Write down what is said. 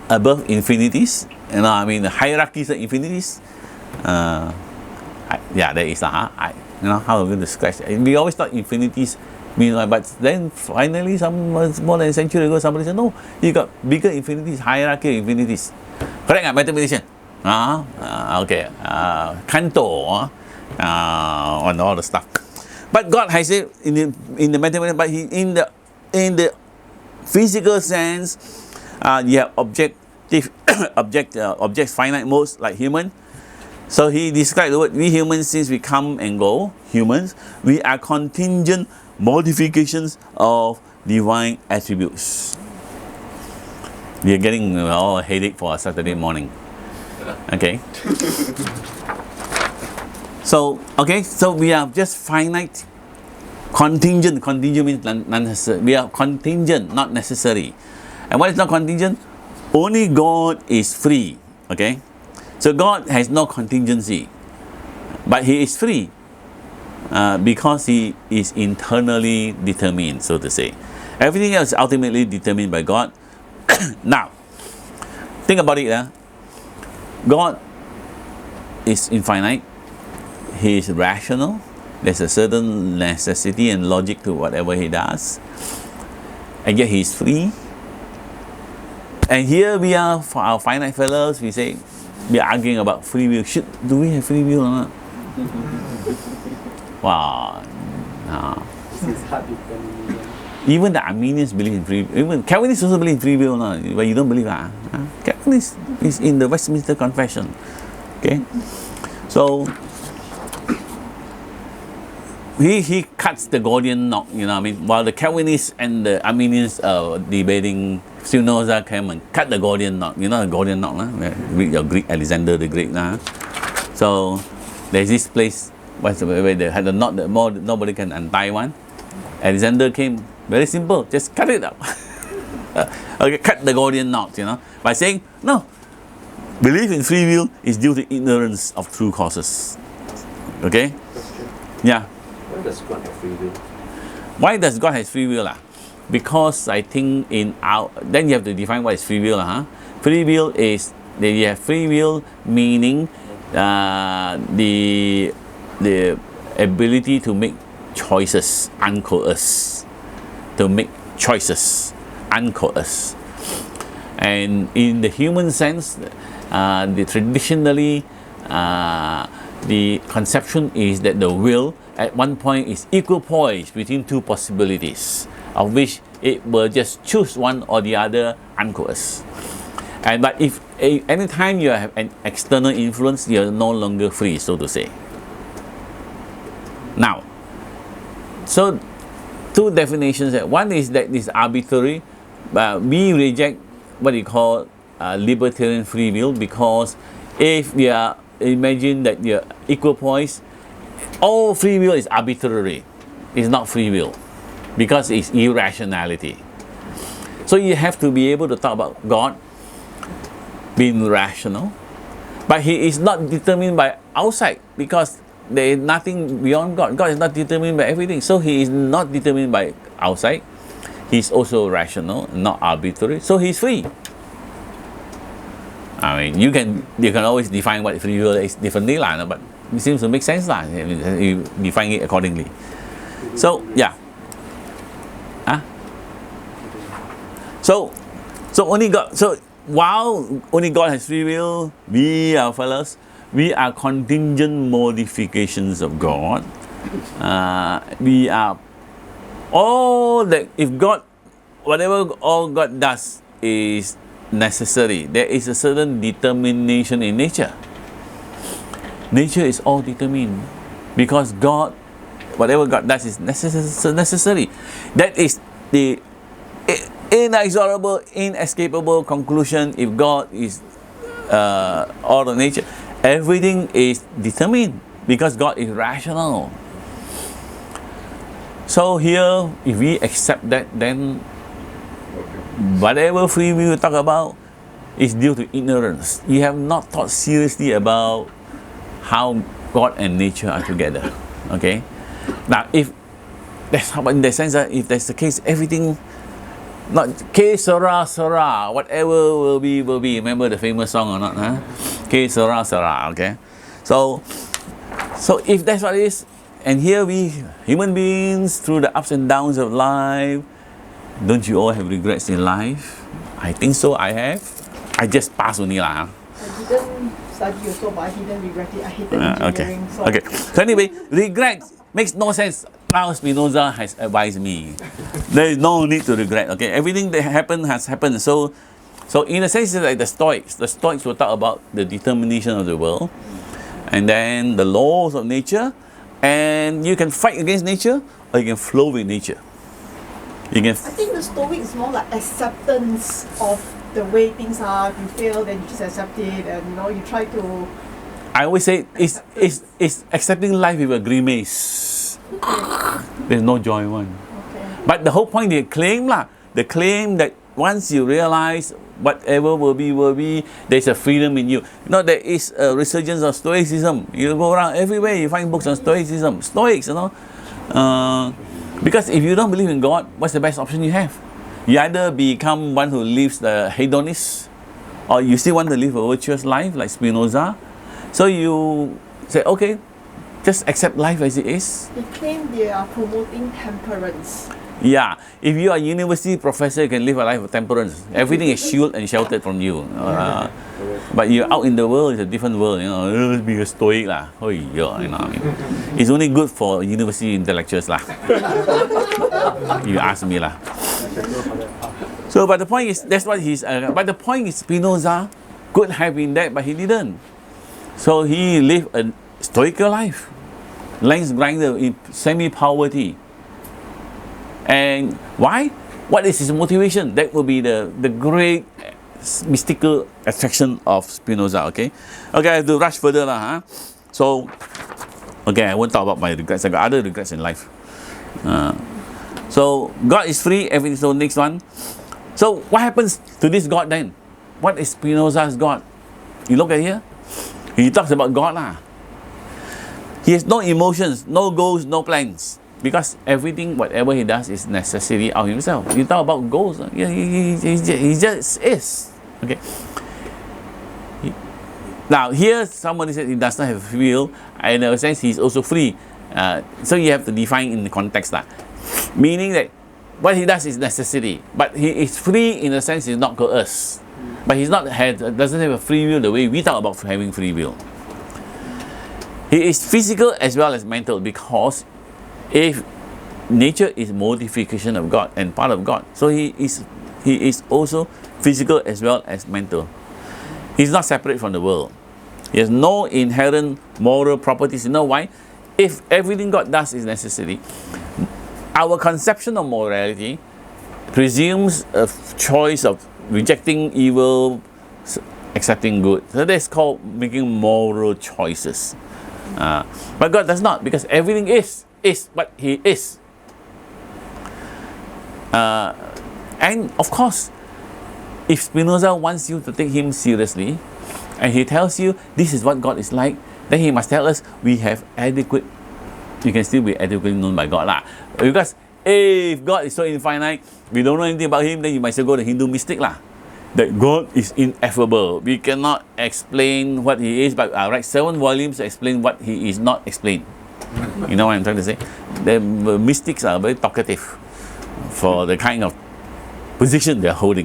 above infinities, the hierarchies of infinities. There is how I'm going to scratch. We always thought infinities mean, but then finally, more than a century ago, somebody said, no, you got bigger infinities, hierarchy of infinities. Correct, mathematician? Okay. Cantor, and all the stuff. But God has it in the mathematics, but in the physical sense, you have objects, finite modes like human. So he described the word, we humans, since we come and go, humans, we are contingent modifications of divine attributes. We are getting a headache for a Saturday morning. Okay. So we are just finite, contingent. Contingent means non-necessary. We are contingent, not necessary. And what is not contingent? Only God is free. Okay. So God has no contingency, but He is free because He is internally determined, so to say. Everything else is ultimately determined by God. Now, think about it. God is infinite. He is rational. There's a certain necessity and logic to whatever He does. And yet He is free. And here we are, for our finite fellows, we are arguing about free will. Do we have free will or not? Wow. No. Even the Armenians believe in free will. Even Calvinists also believe in free will, no? But you don't believe that. Calvinist is in the Westminster Confession. Okay? So he cuts the Gordian knot, while the Calvinists and the Armenians are debating, Spinoza came and cut the Gordian knot. You know the Gordian knot, read your Greek, Alexander the Great. So there's this place where they had the knot that nobody can untie one. Alexander came, very simple, just cut it up. Okay, cut the Gordian knot, by saying, no, belief in free will is due to ignorance of true causes. Okay? Yeah. Why does God have free will? Why does God have free will? Because I think then you have to define what is free will. Free will is, you have free will meaning the ability to make choices uncoerced. To make choices uncoerced. And in the human sense, traditionally, the conception is that the will at one point is equipoised between two possibilities, of which it will just choose one or the other uncoerced. But if anytime you have an external influence, you are no longer free, so to say. Now, so two definitions. One is that it's arbitrary. We reject what you call libertarian free will, because if we are imagine that you're equipoised, all free will is arbitrary. It's not free will, because it's irrationality. So you have to be able to talk about God being rational, but He is not determined by outside, because there is nothing beyond God. God is not determined by everything, so He is not determined by outside. He is also rational, not arbitrary, so He is free. You can always define what free will is differently, but it seems to make sense, you define it accordingly. So yeah. So only God. So while only God has free will, we, our fellows, we are contingent modifications of God. We are all that. If God, whatever all God does is necessary, there is a certain determination in nature. Nature is all determined because God, whatever God does is necessary. That is the inexorable, inescapable conclusion. If God is all of nature, everything is determined because God is rational. So here, if we accept that, then whatever free will you talk about is due to ignorance. You have not thought seriously about how God and nature are together. Okay? Now, if that's how, in the sense that if that's the case, everything Not que sera, sera. Whatever will be, will be. Remember the famous song or not? Huh? Que sera, sera. Okay. So if that's what it is, and here we human beings through the ups and downs of life, don't you all have regrets in life? I think so. I have. I just passed only lah. I didn't study also, but I didn't regret it. I hated engineering. Okay. So anyway, regret makes no sense. Now Spinoza has advised me. There is no need to regret. Okay, everything that happened has happened. So in a sense, it's like the Stoics. The Stoics will talk about the determination of the world, and then the laws of nature, and you can fight against nature or you can flow with nature. You can. I think the Stoic is more like acceptance of the way things are. If you fail, then you just accept it, and you try to. I always say it's accepting life with a grimace. There's no joy one. Okay. But the whole point they claim that once you realize whatever will be, there's a freedom in you. There is a resurgence of Stoicism. You go around everywhere, you find books on Stoicism. Stoics, because if you don't believe in God, what's the best option you have? You either become one who lives the hedonist, or you still want to live a virtuous life like Spinoza. So you say, okay, just accept life as it is. They claim they are promoting temperance. Yeah, if you are a university professor, you can live a life of temperance. Everything is shielded and sheltered from you. But you're out in the world, it's a different world. Be a stoic lah. It's only good for university intellectuals lah. You ask me lah. So, but the point is, that's what he's. But the point is, Spinoza could have been that, but he didn't. So he lived a stoical life, lance grinder in semi-poverty. And why? What is his motivation? That will be the great mystical attraction of Spinoza. Okay, I have to rush further lah. So, I won't talk about my regrets. I got other regrets in life. So God is free. Everything. So next one. So what happens to this God then? What is Spinoza's God? You look at here. He talks about God lah. He has no emotions, no goals, no plans. Because everything, whatever he does, is necessary of himself. You talk about goals, he just is. Okay. Now here, somebody said he does not have free will. In a sense, he's also free. So you have to define in the context lah. Meaning that what he does is necessary, but he is free in a sense. He's not coerced. But he's not doesn't have a free will the way we talk about having free will. He is physical as well as mental, because if nature is modification of God and part of God, so he is also physical as well as mental. He's not separate from the world. He has no inherent moral properties. You know why? If everything God does is necessary, our conception of morality presumes a choice of rejecting evil, accepting good. So that's called making moral choices. But God does not, because everything is what He is. And of course, if Spinoza wants you to take him seriously, and he tells you this is what God is like, then he must tell us we have adequate. You can still be adequately known by God lah. Because if God is so infinite, we don't know anything about Him, then you might still go to Hindu mystic lah. That God is ineffable. We cannot explain what He is, but I write 7 volumes to explain what He is not explained. You know what I'm trying to say? The mystics are very talkative for the kind of position they're holding.